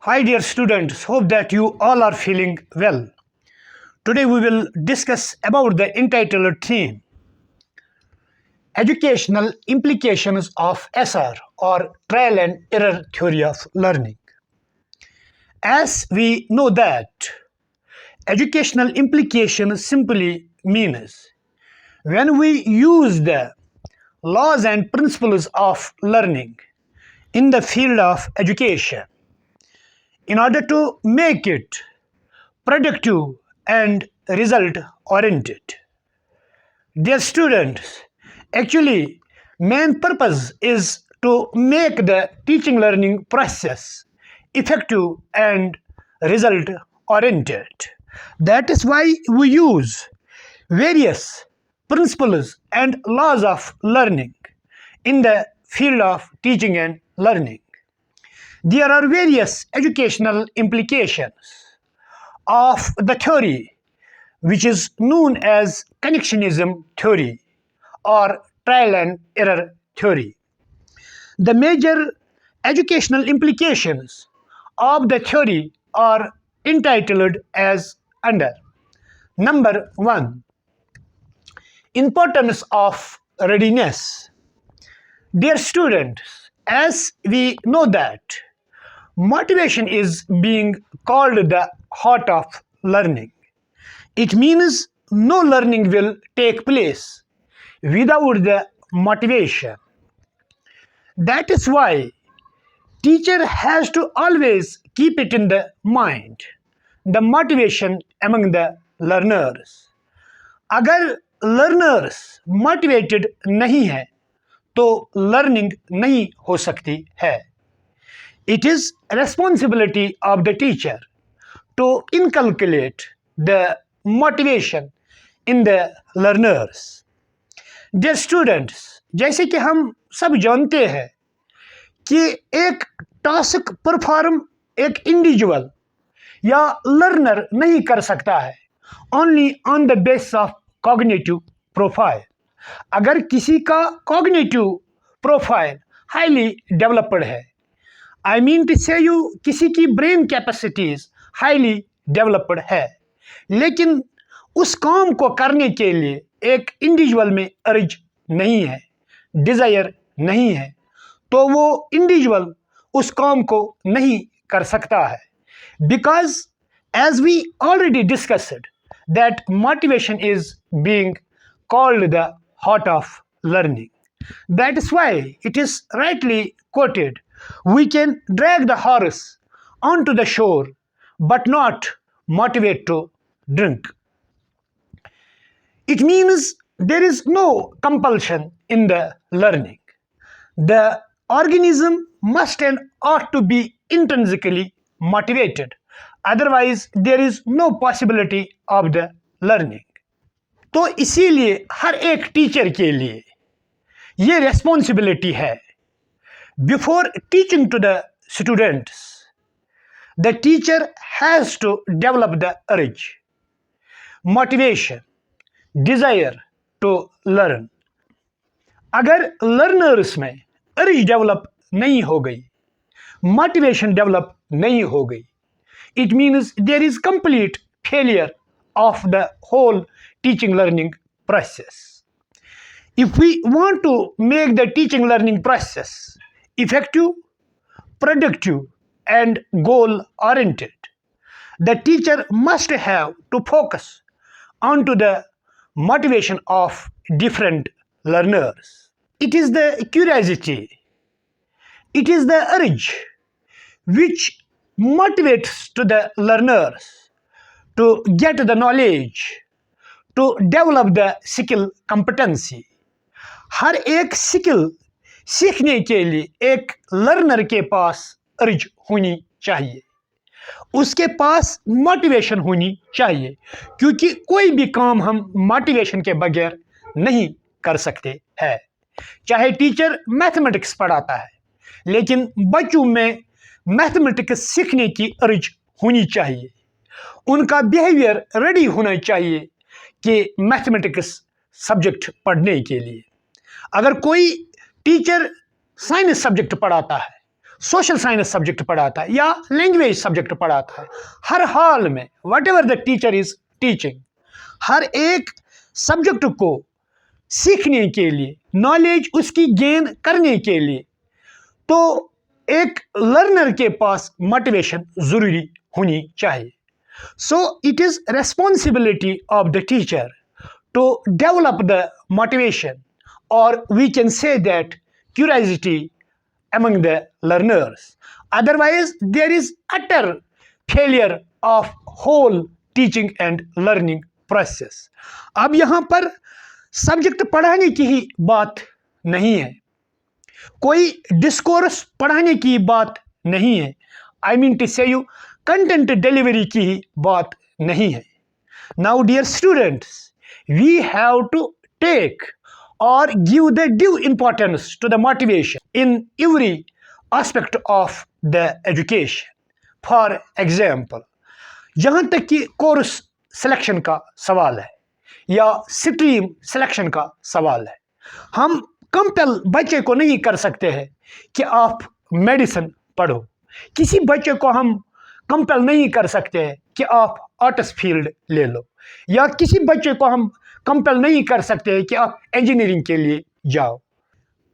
Hi dear students, hope that you all are feeling well. Today we will discuss about the entitled theme Educational Implications of SR or Trial and Error Theory of Learning. As we know that educational implication simply means when we use the laws and principles of learning in the field of education in order to make it productive and result oriented. Dear students, actually main purpose is to make the teaching learning process effective and result oriented. That is why we use various principles and laws of learning in the field of teaching and learning. There are various educational implications of the theory which is known as connectionism theory or trial and error theory. The major educational implications of the theory are entitled as under. Number 1, importance of readiness. Dear students, as we know that motivation is being called the heart of learning. It means no learning will take place without the motivation. That is why teacher has to always keep it in the mind, the motivation among the learners. अगर learners motivated नहीं है तो learning नहीं हो सकती है. It is responsibility of the teacher to inculcate the motivation in the learners. Dear students, जैसे कि हम सब जानते हैं कि एक टास्क परफॉर्म एक इंडिविजुअल या लर्नर नहीं कर सकता है only on the base of cognitive profile. अगर किसी का कॉग्निटिव प्रोफाइल हाईली डेवलप्ड है, I mean to say you किसी की ब्रेन कैपेसिटीज हाईली डेवलप्ड है, लेकिन उस काम को करने के लिए एक इंडिविजुअल में अर्ज नहीं है, डिज़ायर नहीं है, तो वो इंडिविजुअल उस काम को नहीं कर सकता है. Because as we already discussed that motivation is being called the heart of learning. That is why it is rightly quoted, we can drag the horse onto the shore but not motivate to drink. It means there is no compulsion in the learning. The organism must and ought to be intrinsically motivated. Otherwise, there is no possibility of the learning. तो इसीलिए हर एक teacher के लिए ये responsibility है, before teaching to the students the teacher has to develop the urge, motivation, desire to learn. अगर learners में urge develop नहीं हो गई, मोटिवेशन डेवलप नहीं हो गई, it means there is complete failure of the whole teaching learning process. If we want to make the teaching learning process effective, productive and goal oriented, the teacher must have to focus onto the motivation of different learners. It is the curiosity, it is the urge which motivates to the learners to get the knowledge, to develop the skill competency. हर एक skill सीखने के लिए एक learner के पास अर्ज होनी चाहिए, उसके पास मोटिवेशन होनी चाहिए, क्योंकि कोई भी काम हम मोटिवेशन के बगैर नहीं कर सकते हैं. चाहे टीचर मैथमेटिक्स पढ़ाता है, लेकिन बच्चों में मैथमेटिक्स सीखने की अर्ज होनी चाहिए, उनका बिहेवियर रेडी होना चाहिए कि मैथमेटिक्स सब्जेक्ट पढ़ने के लिए. अगर कोई टीचर साइंस सब्जेक्ट पढ़ाता है, सोशल साइंस सब्जेक्ट पढ़ाता है या लैंग्वेज सब्जेक्ट पढ़ाता है, हर हाल में whatever the teacher is teaching, हर एक सब्जेक्ट को सीखने के लिए, नॉलेज उसकी गेन करने के लिए, तो एक लर्नर के पास मोटिवेशन जरूरी होनी चाहिए. So it is responsibility of the teacher to develop the motivation, or we can say that curiosity among the learners. Otherwise, there is utter failure of whole teaching and learning process. अब यहाँ पर subject पढ़ाने की ही बात नहीं है, कोई डिस्कोर्स पढ़ाने की बात नहीं है, I mean to say you content delivery की ही बात नहीं है. Now dear students, we have to take or give the due importance to the motivation in every aspect of the education. For example, जहाँ तक कि कोर्स सिलेक्शन का सवाल है या स्ट्रीम सिलेक्शन का सवाल है, हम कंपेल बच्चे को नहीं कर सकते हैं कि आप मेडिसिन पढ़ो, किसी बच्चे को हम कंपेल नहीं कर सकते हैं कि आप आर्ट्स फील्ड ले लो, या किसी बच्चे को हम कंपेल नहीं कर सकते हैं कि आप इंजीनियरिंग के लिए जाओ.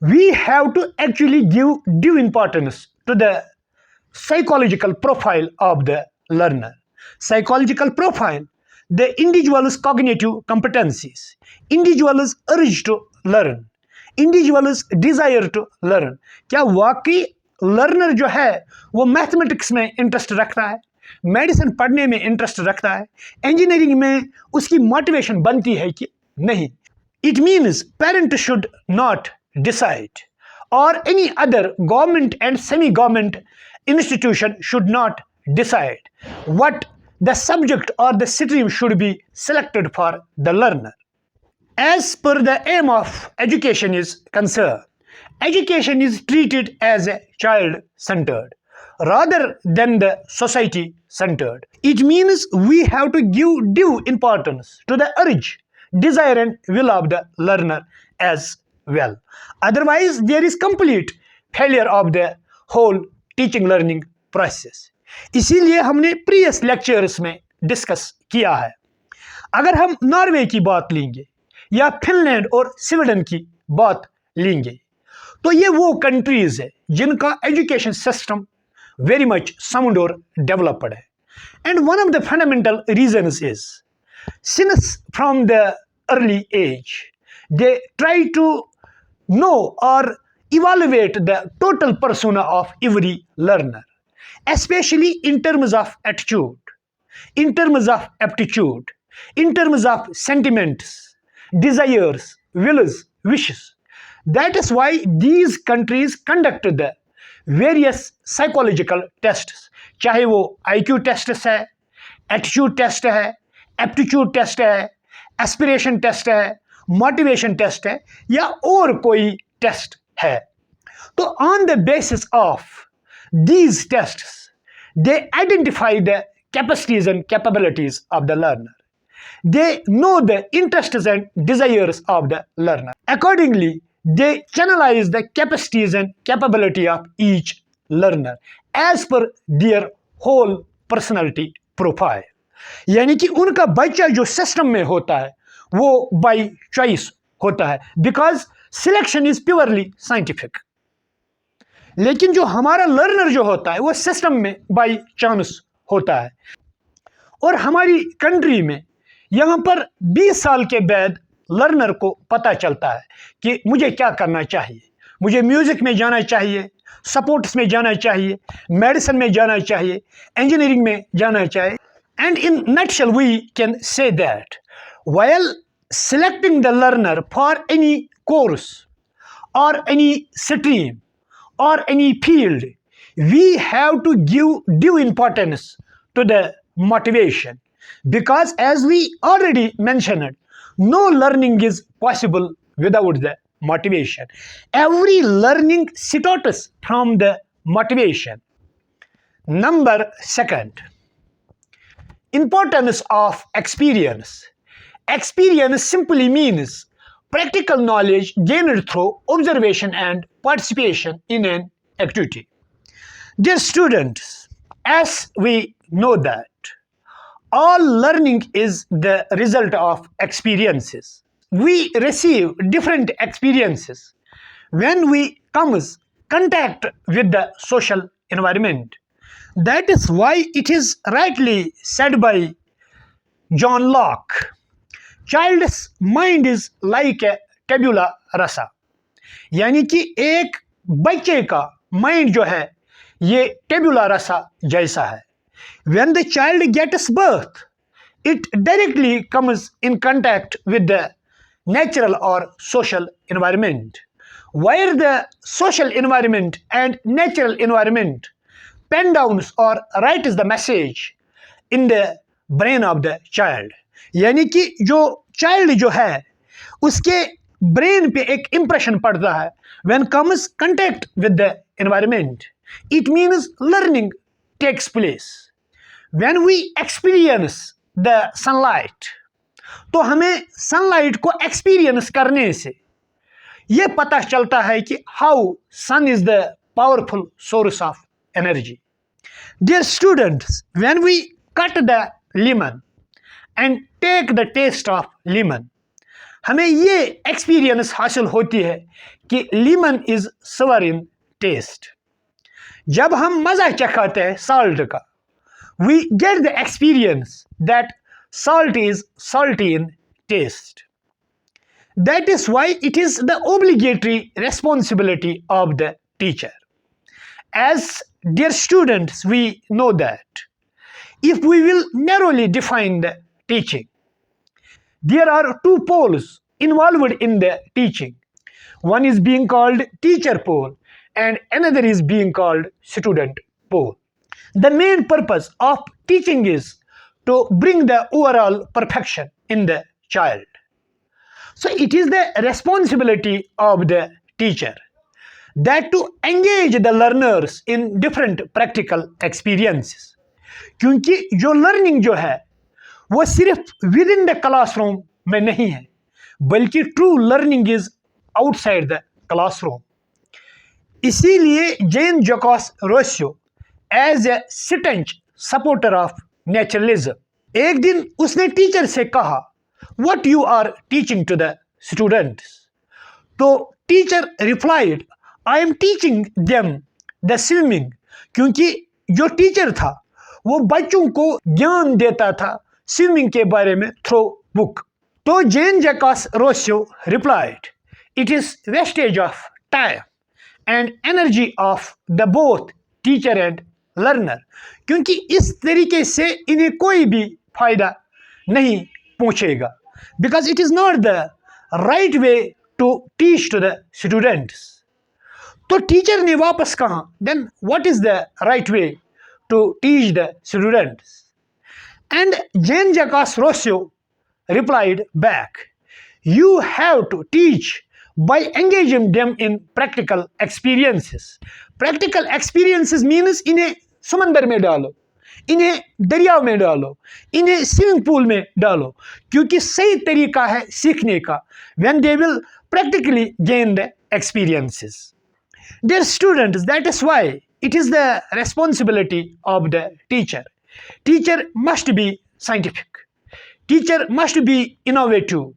We have to actually give due importance to the psychological profile of the learner. Psychological profile, the individuals cognitive competencies, individuals urge to learn, individuals desire to learn. क्या वाकई लर्नर जो है वो मैथमेटिक्स में interest रखता है, medicine पढ़ने में इंटरेस्ट रखता है, इंजीनियरिंग में उसकी मोटिवेशन बनती है कि नहीं? It means parent should not decide, और any other government and semi government institution should not decide what the subject और the stream should be selected for the learner. As per the aim of education is concerned, education is treated as a child-centered rather than the society-centered. It means we have to give due importance to the urge, desire and will of the learner as well. Otherwise, there is complete failure of the whole teaching learning process. इसीलिए हमने previous lectures में discuss किया है. अगर हम Norway की बात लेंगे या फिनलैंड और स्वीडन की बात लेंगे तो ये वो कंट्रीज है जिनका education system very much sound और डेवलप्ड है. And one of the fundamental reasons is since from the early age they try to know और evaluate the total persona of every learner, especially in terms of attitude, in terms of aptitude, in terms of sentiments, desires, wills, wishes. That is why these countries conduct the various psychological tests, चाहे वो IQ test है, attitude test है, aptitude test है, aspiration test है, motivation test है या और कोई टेस्ट है. तो on the basis of these tests they identify the capacities and capabilities of the learner. They know the interests and desires of the learner. Accordingly, they channelize the capacities and capability of each learner as per their whole personality profile. यानी कि उनका बच्चा जो system में होता है वो by choice होता है, because selection is purely scientific. लेकिन जो हमारा लर्नर जो होता है वो सिस्टम में बाय चांस होता है. और हमारी कंट्री में यहाँ पर 20 साल के बाद लर्नर को पता चलता है कि मुझे क्या करना चाहिए. मुझे म्यूजिक में जाना चाहिए, स्पोर्ट्स में जाना चाहिए, मेडिसिन में जाना चाहिए, इंजीनियरिंग में जाना चाहिए. And in nutshell we can say that while selecting the learner for any course or any stream or any field, we have to give due importance to the motivation. Because as we already mentioned, no learning is possible without the motivation. Every learning starts from the motivation. Number second, importance of experience. Experience simply means practical knowledge gained through observation and participation in an activity. Dear students, as we know that all learning is the result of experiences. We receive different experiences when we comes contact with the social environment. That is why it is rightly said by John Locke, child's mind is like a tabula rasa. यानी कि एक बच्चे का mind जो है ये टेबुला रसा जैसा है. When the child gets birth, it directly comes in contact with the natural or social environment, where the social environment and natural environment pen downs or writes the message in the brain of the child. यानी कि जो child जो है उसके brain पे एक impression पड़ता है when comes contact with the environment. It means learning takes place. When we experience the sunlight, तो हमें सनलाइट को एक्सपीरियंस करने से ये पता चलता है कि how sun is the powerful source of energy. Dear students, when we cut the lemon and take the taste of lemon, हमें ये एक्सपीरियंस हासिल होती है कि लीमन इज सवर इन टेस्ट. जब हम मज़ा चखाते हैं साल्ट का, we get the experience that salt is salty in taste. That is why it is the obligatory responsibility of the teacher. As dear students, we know that if we will narrowly define the teaching, there are two poles involved in the teaching. One is being called teacher pole and another is being called student pole. The main purpose of teaching is to bring the overall perfection in the child. So it is the responsibility of the teacher that to engage the learners in different practical experiences. क्योंकि जो learning जो है वो सिर्फ within the classroom में नहीं है, बल्कि true learning is outside the classroom. इसीलिए Jean Jacques Rousseau as a staunch supporter of naturalism, एक दिन उसने टीचर से कहा what you are teaching to the students. तो teacher replied I am teaching them the swimming. क्योंकि जो teacher था वो बच्चों को ज्ञान देता था स्विमिंग के बारे में थ्रू बुक. तो Jean Jacques Rousseau replied it is wastage of time and energy of the both teacher and learner. क्योंकि इस तरीके से इन्हें कोई भी फायदा नहीं पहुंचेगा. Because it is not the right way to teach to the students. तो टीचर ने वापस कहा then what is the right way to teach the students. And Jean Jacques Rousseau replied back, you have to teach by engaging them in practical experiences. Practical experiences means इन्हें समंदर में डालो, इन्हें दरिया में डालो, इन्हें स्विमिंग पूल में डालो, क्योंकि सही तरीका है सीखने का when they will practically gain the experiences. Dear students, that is why it is the responsibility of the teacher. Teacher must be scientific. Teacher must be innovative.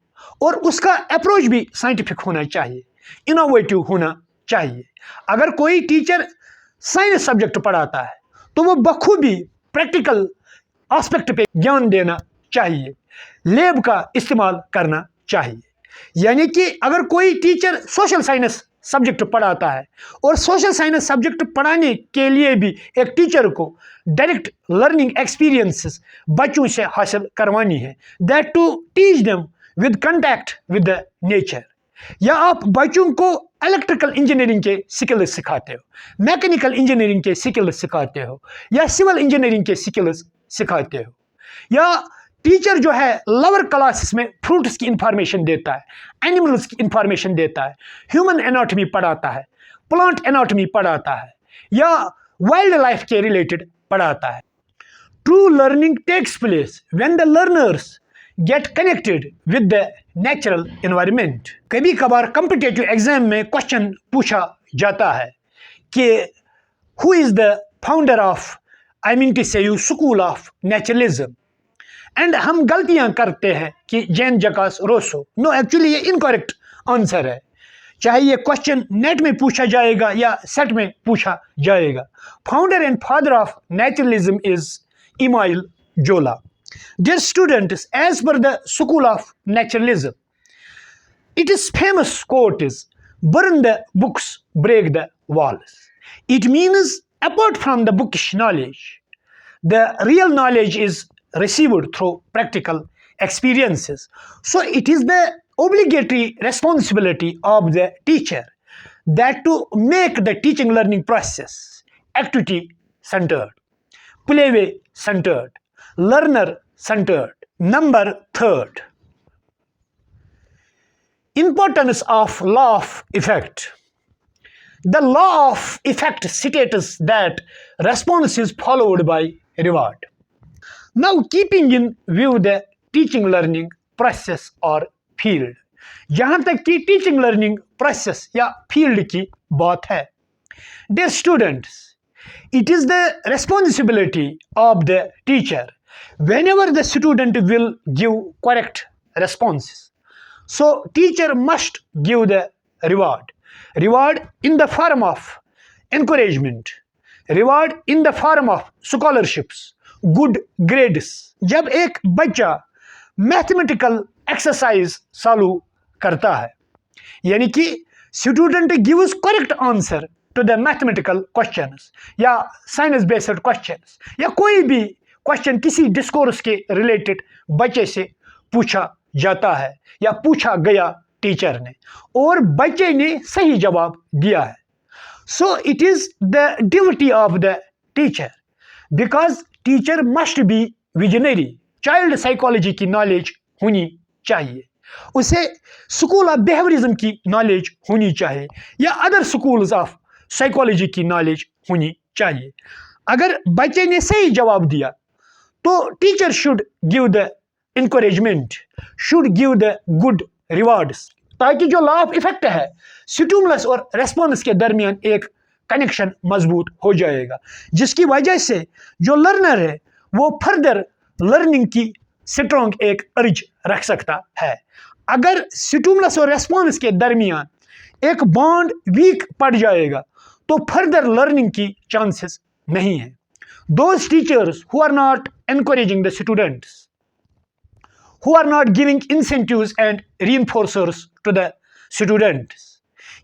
और उसका अप्रोच भी साइंटिफिक होना चाहिए, इनोवेटिव होना चाहिए. अगर कोई टीचर साइंस सब्जेक्ट पढ़ाता है तो वो बखूबी प्रैक्टिकल एस्पेक्ट पे ज्ञान देना चाहिए, लैब का इस्तेमाल करना चाहिए. यानी कि अगर कोई टीचर सोशल साइंस सब्जेक्ट पढ़ाता है और सोशल साइंस सब्जेक्ट पढ़ाने के लिए भी एक टीचर को डायरेक्ट लर्निंग एक्सपीरियंसेस बच्चों से हासिल करवानी है, that to teach them with contact with the nature. या आप बच्चों को इलेक्ट्रिकल इंजीनियरिंग के स्किल्स सिखाते हो, मैकेनिकल इंजीनियरिंग के स्किल्स सिखाते हो, या सिविल इंजीनियरिंग के स्किल्स सिखाते हो, या टीचर जो है लोअर क्लासेस में फ्रूट्स की इंफॉर्मेशन देता है, एनिमल्स की इंफॉर्मेशन देता है, ह्यूमन एनाटॉमी पढ़ाता है, प्लांट एनाटॉमी पढ़ाता है, या वाइल्ड लाइफ के रिलेटेड पढ़ाता है. True learning takes place when the learners get connected with the natural environment. कभी कभार कॉम्पिटिटिव एग्जाम में क्वेश्चन पूछा जाता है कि who is the founder of, I mean to say you, school of naturalism. And हम गलतियां करते हैं कि जैन जकास रोसो. नो, एक्चुअली ये इनकरेक्ट आंसर है. चाहे ये क्वेश्चन नेट में पूछा जाएगा या सेट में पूछा जाएगा. Founder and father of naturalism is email जोला. Dear students, as per the school of naturalism, its famous quote is, "Burn the books, break the walls." It means, apart from the bookish knowledge, the real knowledge is received through practical experiences. So it is the obligatory responsibility of the teacher that to make the teaching learning process activity centered, playway centered, learner centered. Number third, importance of law of effect. The law of effect states that response is followed by reward. Now, keeping in view the teaching learning process or field, जहां तक कि teaching learning process या field की बात है, dear students, it is the responsibility of the teacher whenever the student will give correct responses. So teacher must give the reward in the form of encouragement, reward in the form of scholarships, good grades. जब एक बच्चा mathematical exercise solve करता है, यानी कि student gives correct answer to the mathematical questions या science based questions या कोई भी क्वेश्चन किसी डिस्कोर्स के रिलेटेड बच्चे से पूछा जाता है या पूछा गया टीचर ने और बच्चे ने सही जवाब दिया है. So it is the duty of the teacher, because teacher must be visionary. Child psychology की नॉलेज होनी चाहिए, उसे स्कूल ऑफ बिहेवियरिज्म की नॉलेज होनी चाहिए या अदर स्कूल्स ऑफ साइकोलॉजी की नॉलेज होनी चाहिए. अगर बच्चे ने सही जवाब दिया तो teacher should give the encouragement, should give the good rewards, ताकि जो लॉ ऑफ इफेक्ट है स्टिमुलस और रेस्पॉन्स के दरमियान एक कनेक्शन मजबूत हो जाएगा, जिसकी वजह से जो लर्नर है वो फर्दर लर्निंग की स्ट्रॉन्ग एक अर्ज रख सकता है. अगर स्टिमुलस और रेस्पॉन्स के दरमियान एक बॉन्ड वीक पड़ जाएगा तो फर्दर लर्निंग की चांसेस नहीं है. Those teachers who are not encouraging the students, who are not giving incentives and reinforcers to the students,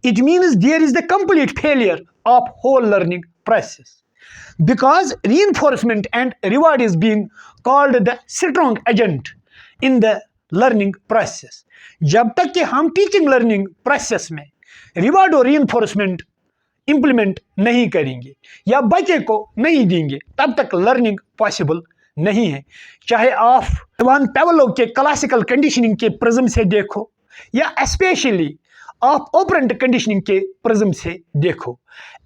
it means there is the complete failure of whole learning process, because reinforcement and reward is being called the strong agent in the learning process. जब तक कि हम teaching learning process में reward और reinforcement implement नहीं करेंगे या बच्चे को नहीं देंगे तब तक लर्निंग पॉसिबल नहीं है. चाहे आप इवान पेवलोव के क्लासिकल कंडीशनिंग के प्रिज्म से देखो या स्पेशली आप ऑपरेंट कंडीशनिंग के प्रिज्म से देखो.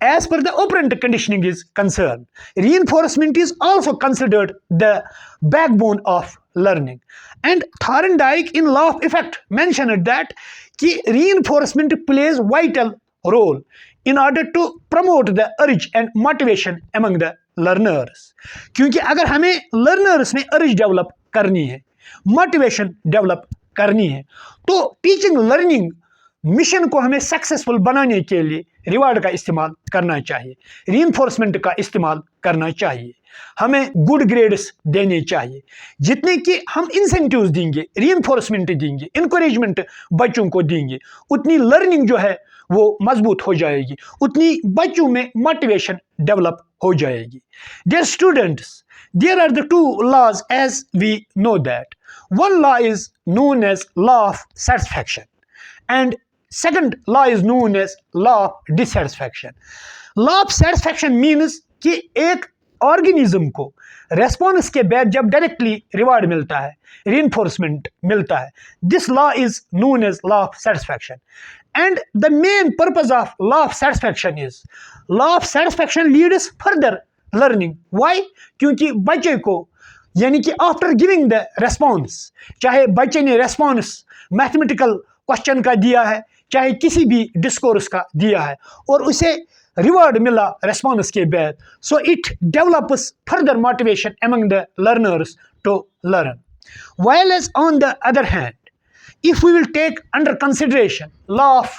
As per the operant conditioning is concern, reinforcement is also considered the backbone of learning. And Thorndike in law of effect mentioned that कि reinforcement plays vital role in order to promote the urge and motivation among the learners. क्योंकि अगर हमें learners में urge develop करनी है, motivation develop करनी है, तो टीचिंग लर्निंग मिशन को हमें सक्सेसफुल बनाने के लिए रिवार्ड का इस्तेमाल करना चाहिए, रीइंफोर्समेंट का इस्तेमाल करना चाहिए, हमें गुड ग्रेड्स देने चाहिए. जितने कि हम इंसेंटिव्स देंगे, रीइंफोर्समेंट देंगे, इंकरेजमेंट बच्चों को देंगे, उतनी लर्निंग जो है वो मजबूत हो जाएगी, उतनी बच्चों में मोटिवेशन डेवलप हो जाएगी. Dear students, there are the two laws as we know that. One law is known as law of satisfaction and second law is known as law of dissatisfaction. Law of satisfaction means कि एक organism को response के बाद जब directly reward मिलता है, reinforcement मिलता है, this law is known as law of satisfaction. And the main purpose of law of satisfaction is, law of satisfaction leads further learning. Why? क्योंकि बच्चे को यानी कि आफ्टर गिविंग द रेस्पॉन्स, चाहे बच्चे ने रेस्पॉन्स मैथमेटिकल क्वेश्चन का दिया है, चाहे किसी भी डिस्कोर्स का दिया है, और उसे रिवॉर्ड मिला रेस्पॉन्स के बाद, so it develops further motivation among the learners to learn. While as on the other hand, if we will take under consideration law of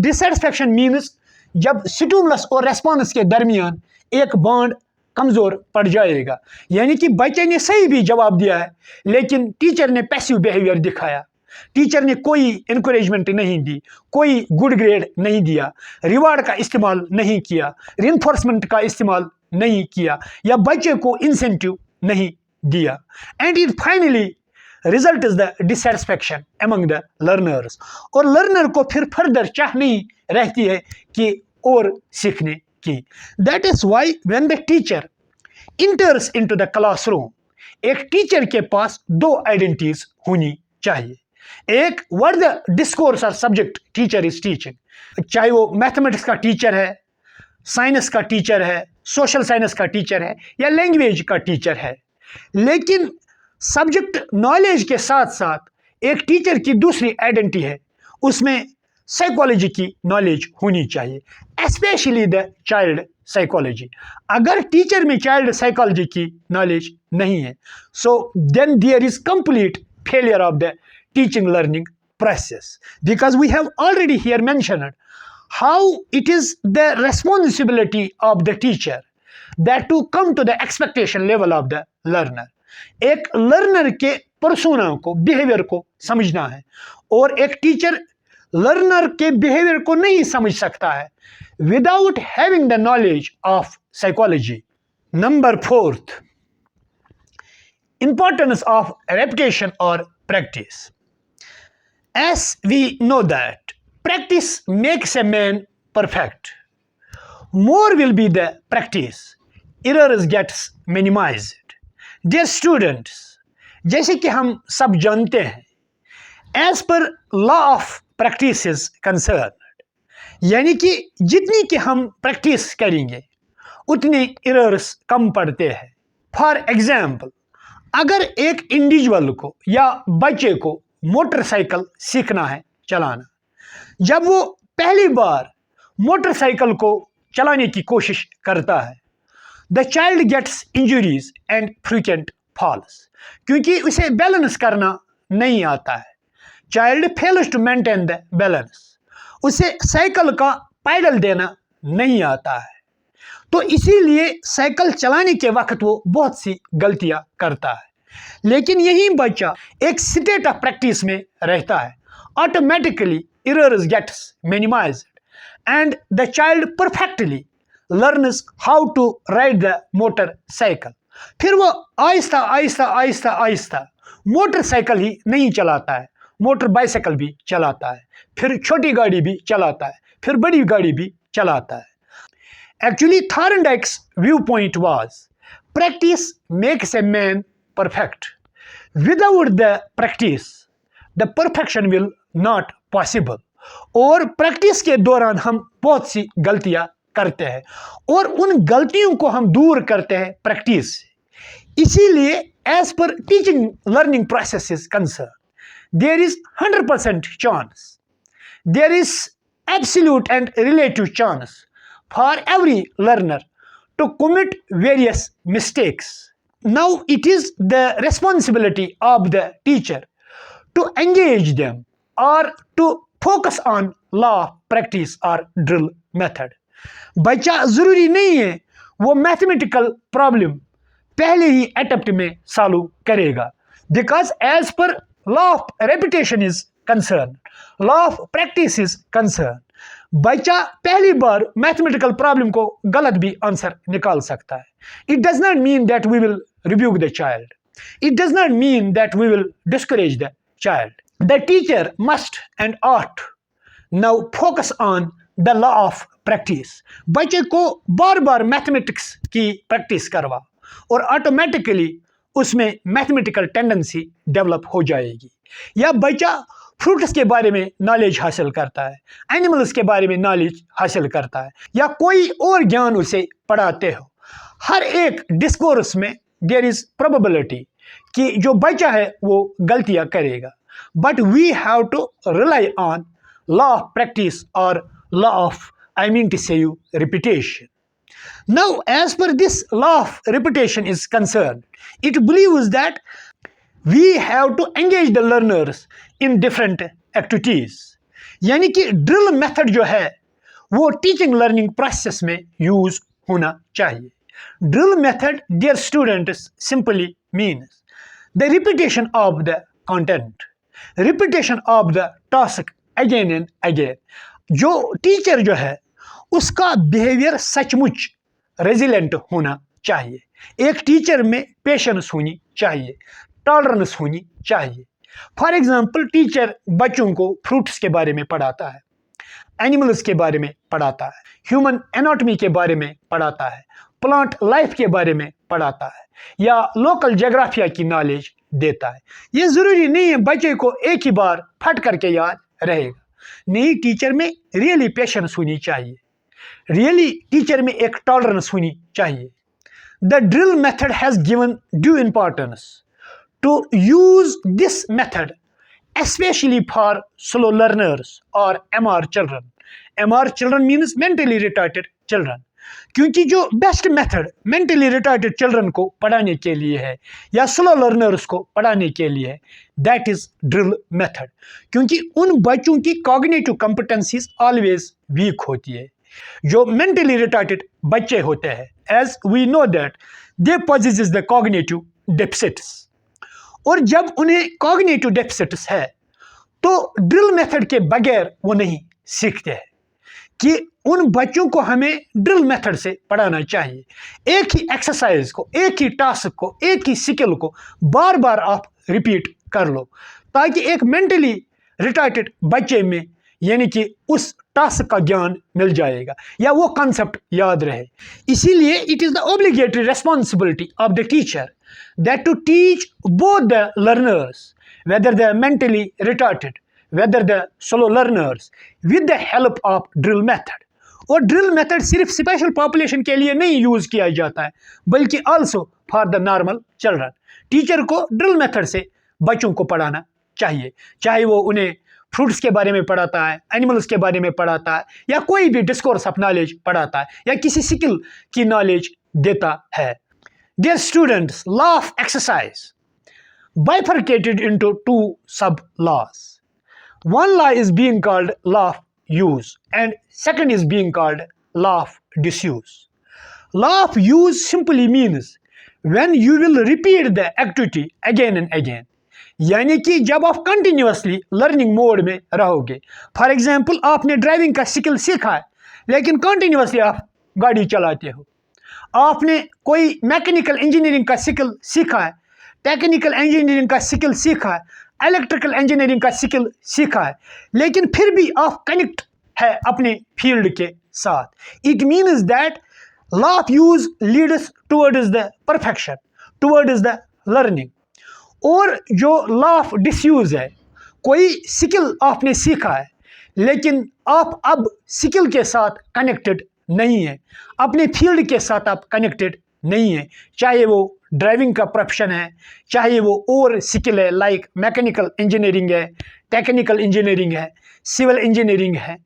dissatisfaction means जब स्टिमुलस और रेस्पॉन्स के दरमियान एक बॉन्ड कमजोर पड़ जाएगा, यानी कि बच्चे ने सही भी जवाब दिया है लेकिन टीचर ने पैसिव बिहेवियर दिखाया, टीचर ने कोई इनकरेजमेंट नहीं दी, कोई गुड ग्रेड नहीं दिया, रिवार्ड का इस्तेमाल नहीं किया, रिइंफोर्समेंट का इस्तेमाल नहीं किया, या बच्चे को इंसेंटिव नहीं दिया, and it finally result is the dissatisfaction among the learners, और लर्नर को फिर फर्दर चाह नहीं रहती है कि और सीखने की. That is why when the teacher enters into the classroom, एक टीचर के पास दो आइडेंटिटीज होनी चाहिए. एक व्हाट द डिस्कोर्स और सब्जेक्ट टीचर इज टीचिंग, चाहे वो मैथमेटिक्स का टीचर है, साइंस का टीचर है, सोशल साइंस का टीचर है, या लैंग्वेज का टीचर है. लेकिन सब्जेक्ट नॉलेज के साथ साथ एक टीचर की दूसरी आइडेंटिटी है, उसमें साइकोलॉजी की नॉलेज होनी चाहिए, स्पेशली द चाइल्ड साइकोलॉजी. अगर टीचर में चाइल्ड साइकोलॉजी की नॉलेज नहीं है, so then there is complete failure of the teaching learning process, because we have already here mentioned how it is the responsibility of the teacher that to come to the expectation level of the learner. एक learner के persona को, behaviour को समझना है, और एक teacher learner के behaviour को नहीं समझ सकता है without having the knowledge of psychology. Number 4, importance of repetition और practice. As we know that practice makes a man perfect, more will be the practice, errors gets minimized. Dear students, जैसे कि हम सब जानते हैं, as per law of practice is concerned, यानी कि जितनी कि हम प्रैक्टिस करेंगे उतने errors कम पड़ते हैं. For example, अगर एक इंडिविजुअल को या बच्चे को मोटरसाइकिल सीखना है चलाना, जब वो पहली बार मोटरसाइकिल को चलाने की कोशिश करता है, the child gets injuries and frequent falls, क्योंकि उसे बैलेंस करना नहीं आता है. Child fails to maintain the balance, उसे साइकिल का पैडल देना नहीं आता है, तो इसीलिए साइकिल चलाने के वक्त वो बहुत सी गलतियां करता है. लेकिन यही बच्चा एक स्टेट ऑफ प्रैक्टिस में रहता है, automatically errors gets minimized and the child perfectly learns how to ride the motorcycle. फिर वो आहिस्ता आहिस्ता आहिस्ता आहिस्ता मोटरसाइकिल ही नहीं चलाता है, मोटर बाइसाइकिल भी चलाता है, फिर छोटी गाड़ी भी चलाता है, फिर बड़ी गाड़ी भी चलाता है. Actually Thorndike's view point was practice makes a man perfect. Without the practice, the perfection will not possible. और प्रैक्टिस के दौरान हम बहुत सी गलतियां करते हैं और उन गलतियों को हम दूर करते हैं प्रैक्टिस से. इसीलिए as per teaching learning process is concerned, there is 100% chance, there is absolute and relative chance for every learner to commit various mistakes. Now it is the responsibility of the teacher to engage them or to focus on law, practice or drill method. बच्चा जरूरी नहीं है वो mathematical problem पहले ही attempt में solve करेगा, because as per law of repetition is concern, law of practice is concern, बच्चा पहली बार मैथमेटिकल प्रॉब्लम को गलत भी आंसर निकाल सकता है. It does not mean that we will rebuke the child. It does not mean that we will discourage the child. The teacher must and ought now focus on the law of practice. बच्चे को बार बार mathematics की practice करवा और automatically उसमें mathematical tendency develop हो जाएगी. या बच्चा फ्रूट्स के बारे में नॉलेज हासिल करता है, एनिमल्स के बारे में नॉलेज हासिल करता है, या कोई और ज्ञान उसे पढ़ाते हो, हर एक डिस्कोर्स में देयर इज प्रोबेबिलिटी कि जो बच्चा है वो गलतियां करेगा. But we have to rely on law of practice और law of I mean to say you repetition. Now, as per this law of repetition is concerned, it believes that we have to engage the learners in different activities. यानी कि drill method जो है वो teaching learning process में use होना चाहिए. Drill method dear students simply means the repetition of the content, repetition of the task again and again. जो teacher जो है उसका बिहेवियर सचमुच रेजिलेंट होना चाहिए. एक टीचर में पेशेंस होनी चाहिए, टॉलरेंस होनी चाहिए. फॉर एग्जाम्पल, टीचर बच्चों को फ्रूट्स के बारे में पढ़ाता है, एनिमल्स के बारे में पढ़ाता है, ह्यूमन एनाटॉमी के बारे में पढ़ाता है, प्लांट लाइफ के बारे में पढ़ाता है, या लोकल जोग्राफिया की नॉलेज देता है. ये ज़रूरी नहीं है बच्चे को एक ही बार फट करके याद रहेगा. नहीं, टीचर में रियली पेशेंस होनी चाहिए, रियली टीचर में एक टॉलरेंस होनी चाहिए. The drill method has given due importance to use this method especially for slow learners or MR children. MR children means mentally retarded children. क्योंकि जो best method mentally retarded children को पढ़ाने के लिए है या स्लो लर्नर्स को पढ़ाने के लिए है, दैट इज ड्रिल मेथड. क्योंकि उन बच्चों की कॉग्निटिव कॉम्पिटेंसीज ऑलवेज वीक होती है. जो मेंटली रिटार्डेड बच्चे होते हैं, as we know that they possess the cognitive deficits. और जब उन्हें कॉग्निटिव डेफिसिट्स है तो ड्रिल मेथड के बगैर वो नहीं सीखते हैं. कि उन बच्चों को हमें ड्रिल मेथड से पढ़ाना चाहिए. एक ही एक्सरसाइज को, एक ही टास्क को, एक ही स्किल को बार बार आप रिपीट कर लो, ताकि एक मेंटली रिटार्डेड बच्चे में यानी कि उस टास्क का ज्ञान मिल जाएगा या वो कॉन्सेप्ट याद रहे. इसीलिए it is the obligatory responsibility of the teacher that to teach both the learners, whether they are mentally retarded, whether they are slow learners, with the help of drill method. और drill method सिर्फ special population के लिए नहीं use किया जाता है, बल्कि also for the normal children. Teacher को ड्रिल मेथड से बच्चों को पढ़ाना चाहिए, चाहे वो उन्हें फ्रूट्स के बारे में पढ़ाता है, एनिमल्स के बारे में पढ़ाता है, या कोई भी डिस्कोर्स ऑफ नॉलेज पढ़ाता है, या किसी स्किल की नॉलेज देता है. Dear students, law of exercise bifurcated into two sub-laws. One law is being called law of use and second is being called law of disuse. Law of use simply means when you will repeat the activity again and again. यानी कि जब आप continuously learning mode में रहोगे. For example, आपने driving का skill सीखा है लेकिन कंटिन्यूसली आप गाड़ी चलाते हो. आपने कोई मैकेनिकल इंजीनियरिंग का स्किल सीखा है, टेक्निकल इंजीनियरिंग का स्किल सीखा है, इलेक्ट्रिकल इंजीनियरिंग का स्किल सीखा है, लेकिन फिर भी आप कनेक्ट है अपने फील्ड के साथ. It means that law of use leads towards the perfection, towards the learning. और जो लॉ ऑफ डिसयूज है, कोई स्किल आपने सीखा है लेकिन आप अब स्किल के साथ कनेक्टेड नहीं है, अपने फील्ड के साथ आप कनेक्टेड नहीं है, चाहे वो ड्राइविंग का प्रोफेशन है, चाहे वो और स्किल है लाइक मैकेनिकल इंजीनियरिंग है, टेक्निकल इंजीनियरिंग है, सिविल इंजीनियरिंग है,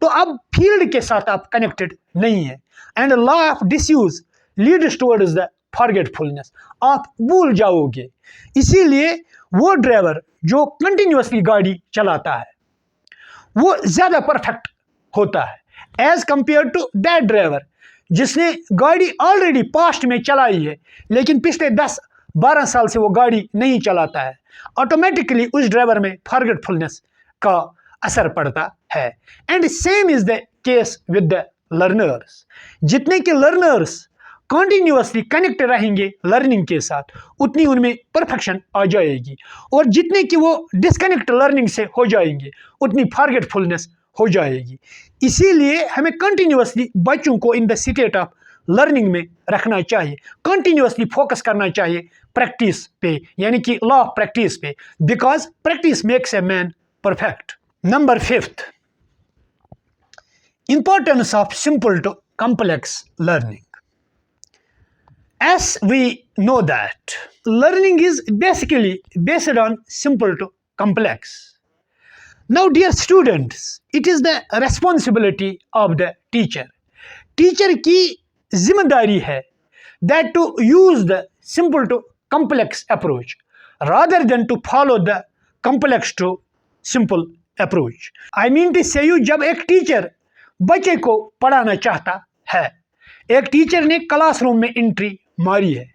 तो अब फील्ड के साथ आप कनेक्टेड नहीं है. And law of disuse leads towards the forgetfulness, आप भूल जाओगे. इसीलिए वो ड्राइवर जो कंटिन्यूसली गाड़ी चलाता है वो ज़्यादा परफेक्ट होता है as compare to that driver जिसने गाड़ी ऑलरेडी पास्ट में चलाई है लेकिन पिछले 10-12 साल से वो गाड़ी नहीं चलाता है. ऑटोमेटिकली उस ड्राइवर में फॉरगेटफुलनेस का असर पड़ता है. And same is the case with the learners. जितने के लर्नर्स कंटिन्यूसली कनेक्ट रहेंगे लर्निंग के साथ, उतनी उनमें परफेक्शन आ जाएगी, और जितने कि वो डिस्कनेक्ट लर्निंग से हो जाएंगे उतनी फॉरगेटफुलनेस हो जाएगी. इसीलिए हमें कंटिन्यूसली बच्चों को in the state of learning में रखना चाहिए, कंटिन्यूसली फोकस करना चाहिए प्रैक्टिस पे, यानी कि लॉ ऑफ प्रैक्टिस पे, because practice makes a man perfect. Number 5, importance of simple to complex learning. As we know that learning is basically based on simple to complex. Now, dear students, it is the responsibility of the teacher. Teacher की जिम्मेदारी है that to use the simple to complex approach rather than to follow the complex to simple approach. I mean to say you जब एक teacher बच्चे को पढ़ाना चाहता है, एक टीचर ने क्लासरूम में एंट्री मारी है,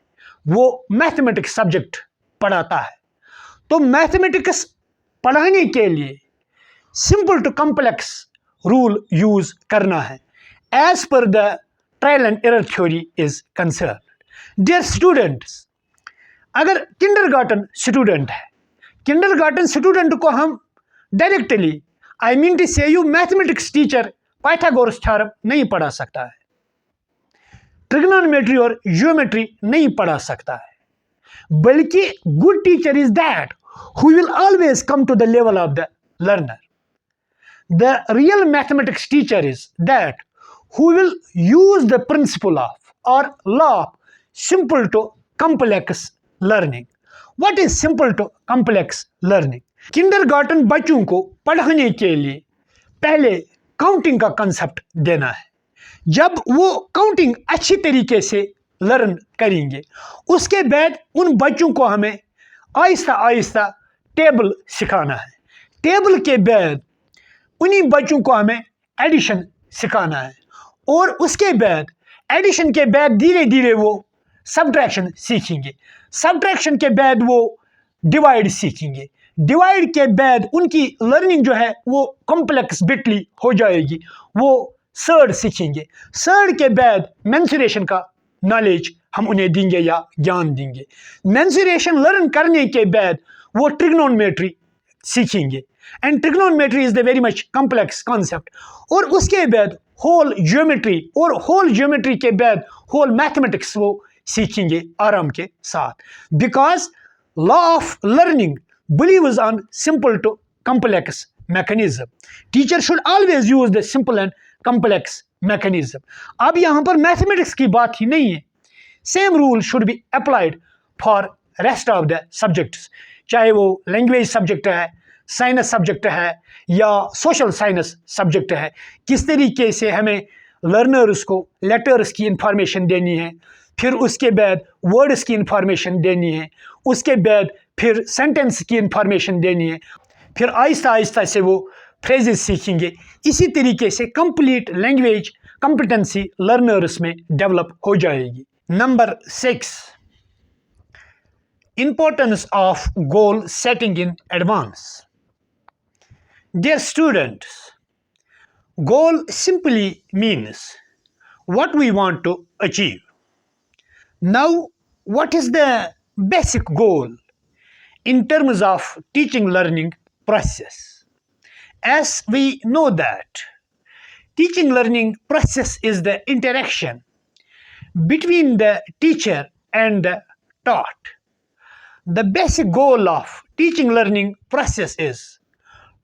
वो मैथमेटिक्स सब्जेक्ट पढ़ाता है, तो मैथमेटिक्स पढ़ाने के लिए simple to complex rule use करना है as per the trial and error theory is concern. Dear students, अगर किंडरगार्टन स्टूडेंट है, किंडरगार्टन स्टूडेंट को हम directly I mean to say you mathematics teacher Pythagoras theorem नहीं पढ़ा सकता है, ट्रिग्नोमेट्री और ज्योमेट्री नहीं पढ़ा सकता है, बल्कि good teacher is that who will always come to the level of the learner. The real mathematics teacher is that who will use the principle of or law of simple to complex learning. What is simple to complex learning? Kindergarten बच्चों को पढ़ाने के लिए पहले counting का concept देना है। जब वो काउंटिंग अच्छी तरीके से लर्न करेंगे, उसके बाद उन बच्चों को हमें आहिस्ता आहिस्ता टेबल सिखाना है। टेबल के बाद उन्हीं बच्चों को हमें एडिशन सिखाना है, और उसके बाद एडिशन के बाद धीरे धीरे वो सब्ट्रैक्शन सीखेंगे, सब्ट्रैक्शन के बाद वो डिवाइड सीखेंगे, डिवाइड के बाद उनकी लर्निंग जो है वो कॉम्प्लेक्स बिटली हो जाएगी, वो सर्ड सीखेंगे, सर्ड के बाद मेंसुरेशन का नॉलेज हम उन्हें देंगे या ज्ञान देंगे, मेंसुरेशन लर्न करने के बाद वो ट्रिग्नोमेट्री सीखेंगे, and trigonometry is the very much complex concept, और उसके बाद होल ज्योमेट्री, और होल ज्योमेट्री के बाद होल मैथमेटिक्स वो सीखेंगे आराम के साथ, because law of learning believes on simple to complex mechanism. Teacher should always use the simple and complex mechanism. अब यहाँ पर मैथमेटिक्स की बात ही नहीं है, same rule should be applied for rest of the subjects, चाहे वो लैंग्वेज सब्जेक्ट है, साइंस सब्जेक्ट है या सोशल साइंस सब्जेक्ट है। किस तरीके से हमें लर्नर्स को लेटर्स की इंफॉर्मेशन देनी है, फिर उसके बाद वर्ड्स की इंफॉर्मेशन देनी है, उसके बाद फिर सेंटेंस की इंफॉर्मेशन देनी है, फिर आहिस्ता आहिस्ता से वो फ्रेजेस सीखेंगे। इसी तरीके से कंप्लीट लैंग्वेज कॉम्पिटेंसी लर्नर्स में डेवलप हो जाएगी। Number 6, importance of goal setting in advance. Dear students, goal simply means what we want to achieve. Now, what is the basic goal in terms of teaching learning process? As we know that teaching learning process is the interaction between the teacher and the taught. The basic goal of teaching learning process is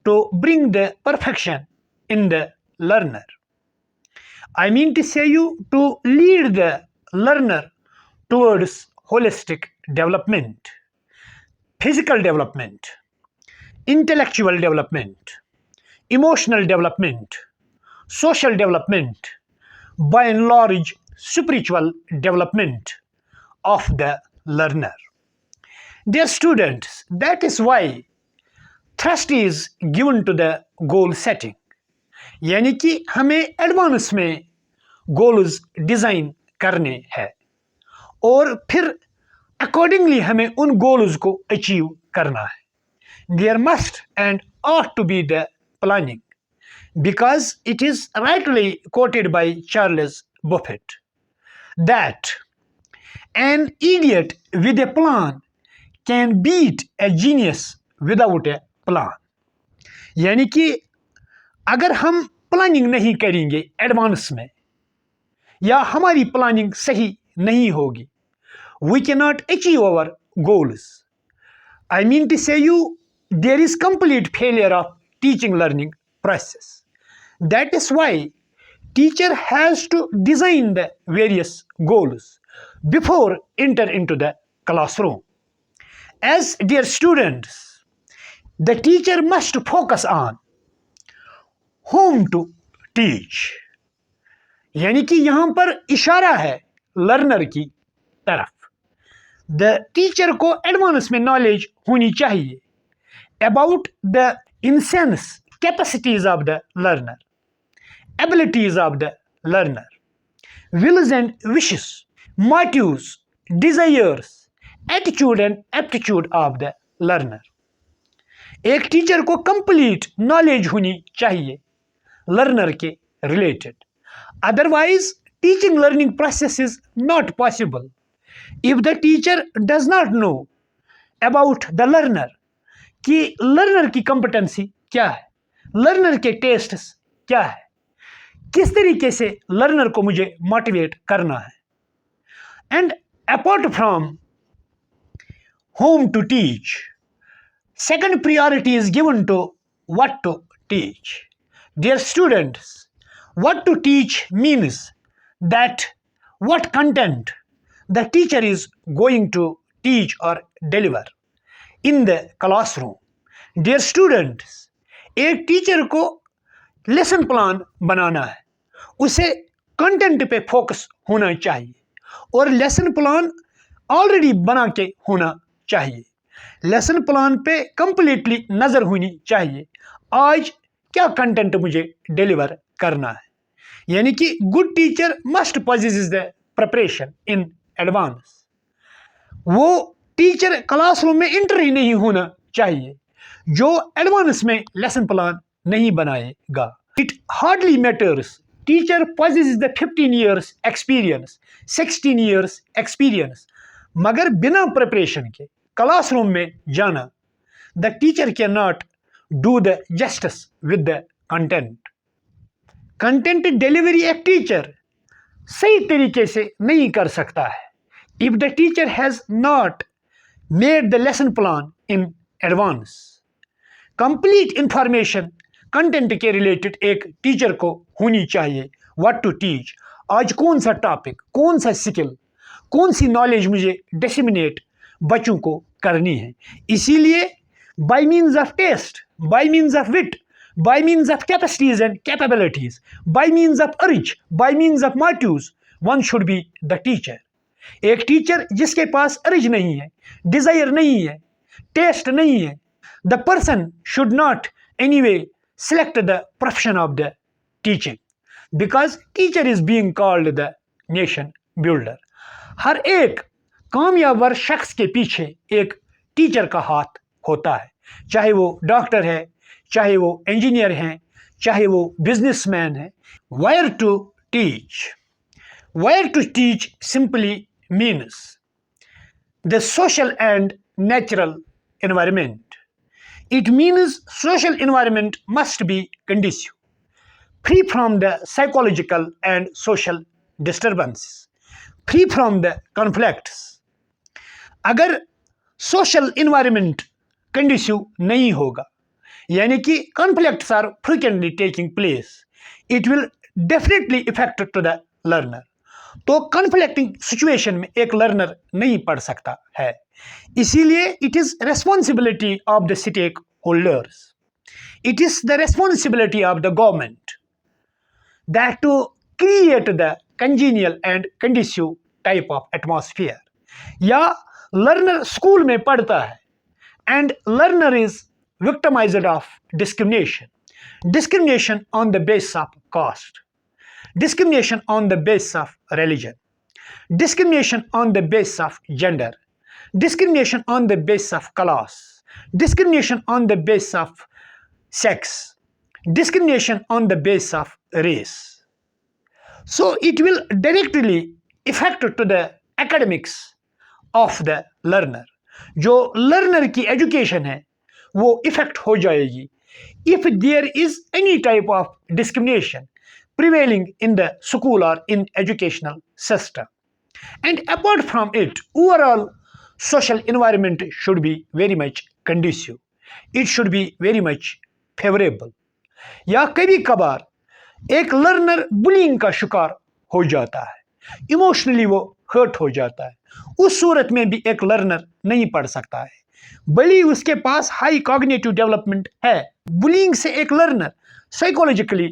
to bring the perfection in the learner. I mean to say you to lead the learner towards holistic development, physical development, intellectual development, emotional development, social development, by and large spiritual development of the learner. Dear students, that is why thrust is given to the goal setting. यानी कि हमें advance में goals design करने हैं, और फिर accordingly हमें उन गोल्स को अचीव करना है। There must and ought to be the planning, because it is rightly quoted by Charles Buffett that an idiot with a plan can beat a genius without a plan. यानी कि अगर हम planning नहीं करेंगे advance में, या हमारी planning सही नहीं होगी, we cannot achieve our goals. I mean to say you, there is complete failure of teaching learning process. That is why teacher has to design the various goals before enter into the classroom. As dear students, The teacher must focus on whom to teach. यानी कि यहां पर इशारा है learner की तरफ. The teacher को advance में नॉलेज होनी चाहिए about the incense capacities of the learner, abilities of the learner, wills and wishes, motives, desires, attitude and aptitude of the learner. एक टीचर को कंप्लीट नॉलेज होनी चाहिए लर्नर के related, otherwise teaching learning process is not possible if the teacher does not know about the learner कि learner की competency क्या है, learner के टेस्ट्स क्या है, किस तरीके से लर्नर को मुझे मोटिवेट करना है. And apart from home to teach, second priority is given to what to teach. Dear students, what to teach means that what content the teacher is going to teach or deliver in the classroom. Dear students, एक teacher को lesson plan बनाना है, उसे content पे focus होना चाहिए और lesson plan already बना के होना चाहिए. लेसन प्लान पे कंप्लीटली नज़र होनी चाहिए आज क्या कंटेंट मुझे डिलीवर करना है. यानी कि good teacher must possess the preparation in advance. वो टीचर क्लासरूम में इंटर ही नहीं होना चाहिए जो एडवांस में लेसन प्लान नहीं बनाएगा. It hardly matters teacher possess the 15 years experience, 16 years experience, मगर बिना प्रिपरेशन के क्लासरूम में जाना, the teacher can not do the justice with the content. Content delivery एक टीचर सही तरीके से नहीं कर सकता है if the teacher has not made the lesson plan in advance. Complete information content के रिलेटेड एक टीचर को होनी चाहिए. व्हाट टू टीच, आज कौन सा टॉपिक, कौन सा स्किल, कौन सी नॉलेज मुझे डिसेमिनेट बच्चों को करनी है. इसीलिए by means of test, by means of wit, by means of capacities and capabilities, by means of urge, by means of motives, one should be the teacher. एक टीचर जिसके पास अर्ज नहीं है, डिजायर नहीं है, टेस्ट नहीं है, the person should not anyway select the profession of the teaching because teacher is being called the nation builder. हर एक कामयाब शख्स के पीछे एक टीचर का हाथ होता है, चाहे वो डॉक्टर है, चाहे वो इंजीनियर हैं, चाहे वो बिजनेसमैन है. Where to teach? Where to teach simply means the social and natural environment. It means social environment must be conducive, free from the psychological and social disturbances, free from the conflicts. अगर social environment conducive नहीं होगा, यानी कि conflicts are frequently taking place, it will definitely affect to the learner. तो conflicting situation में एक learner नहीं पढ़ सकता है. इसीलिए it is responsibility of the stakeholders, it is the responsibility of the government that to create the congenial and conducive type of atmosphere. या learner school में पढ़ता है and learner is victimized of discrimination, discrimination on the basis of caste, discrimination on the basis of religion, discrimination on the basis of gender, discrimination on the basis of class, discrimination on the basis of sex, discrimination on the basis of race. So it will directly affect to the academics of the learner. जो learner की education है वो affect हो जाएगी if there is any type of discrimination prevailing in the school or in educational system. And apart from it, overall social environment should be very much conducive, it should be very much favorable. या कभी कभार एक learner bullying का शिकार हो जाता है, emotionally वो हर्ट हो जाता है, उस सूरत में भी एक लर्नर नहीं पढ़ सकता है. भले उसके पास हाई कॉग्निटिव डेवलपमेंट है, बुलिंग से एक लर्नर साइकोलॉजिकली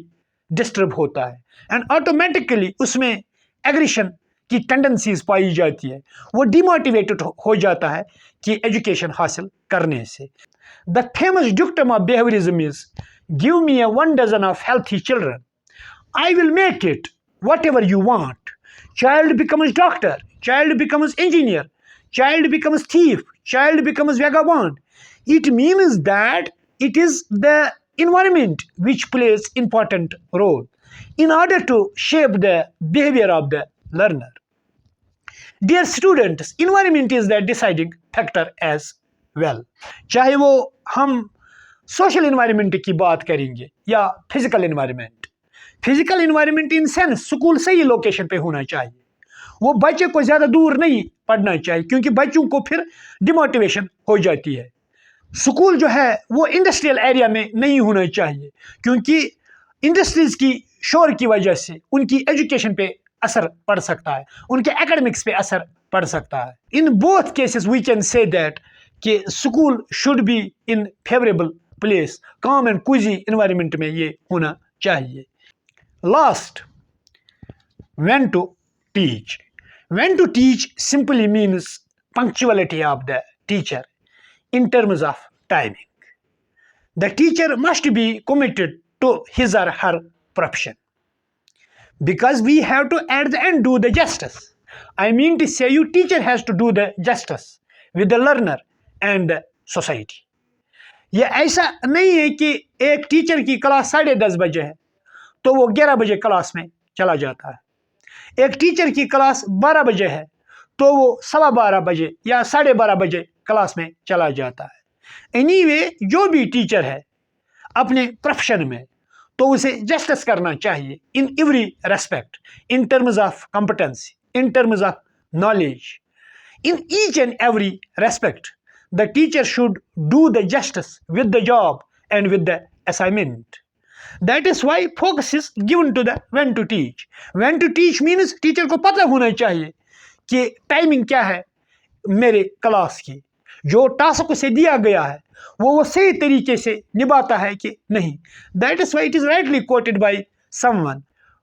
डिस्टर्ब होता है एंड ऑटोमेटिकली उसमें एग्रेशन की टेंडेंसीज पाई जाती है, वो डिमोटिवेटेड हो जाता है कि एजुकेशन हासिल करने से। The famous dictum of behaviourism is give me A 1 dozen of healthy children, I will make it what ever you want. Child becomes doctor, child becomes engineer, child becomes thief, child becomes vagabond. It means that it is the environment which plays important role in order to shape the behavior of the learner. Dear students, environment is the deciding factor as well. चाहे वो हम social environment की बात करेंगे या physical environment. Physical environment in sense school सही location पे होना चाहिए, वो बच्चे को ज़्यादा दूर नहीं पढ़ना चाहिए क्योंकि बच्चों को फिर डिमोटिवेशन हो जाती है। स्कूल जो है वो इंडस्ट्रियल एरिया में नहीं होना चाहिए क्योंकि इंडस्ट्रीज की शोर की वजह से उनकी एजुकेशन पे असर पड़ सकता है, उनके एकेडमिक्स पे असर पड़ सकता है। In both cases we can say that कि school should be in favourable place, calm and cozy environment में ये होना चाहिए। Last, when to teach. When to teach simply means punctuality of the teacher in terms of timing. The teacher must be committed to his or her profession because we have to at the end do the justice. I mean to say you teacher has to do the justice with the learner and the society. ये ऐसा नहीं है कि एक teacher की class 10:30 बजे है तो वो 11 बजे क्लास में चला जाता है, एक टीचर की क्लास 12 बजे है तो वो 12:15 बजे या 12:30 बजे क्लास में चला जाता है। एनीवे जो भी टीचर है अपने प्रोफेशन में तो उसे जस्टिस करना चाहिए in every respect, in terms of competency, in terms of knowledge, in each and every respect the teacher should do the justice with the job and with the assignment. That is why focus is given to the when to teach. When to teach means teacher को पता होना चाहिए कि timing क्या है मेरे class की, जो टास्क उसे दिया गया है वो सही तरीके से निभाता है कि नहीं। That is why it is rightly quoted by someone,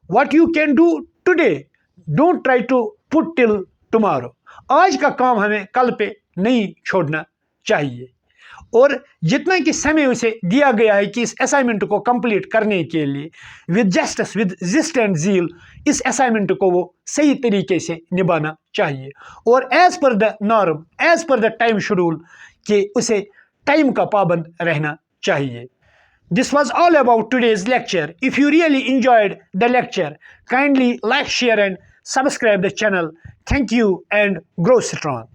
what you can do today don't try to put till tomorrow. आज का काम हमें कल पे नहीं छोड़ना चाहिए और जितना कि समय उसे दिया गया है कि इस असाइनमेंट को कंप्लीट करने के लिए with justice, with zest and zeal इस असाइनमेंट को वो सही तरीके से निभाना चाहिए और as per the norm, as per the time schedule कि उसे टाइम का पाबंद रहना चाहिए। This was all about today's lecture. If you really enjoyed the lecture, kindly like, share and subscribe the channel. Thank you and grow strong.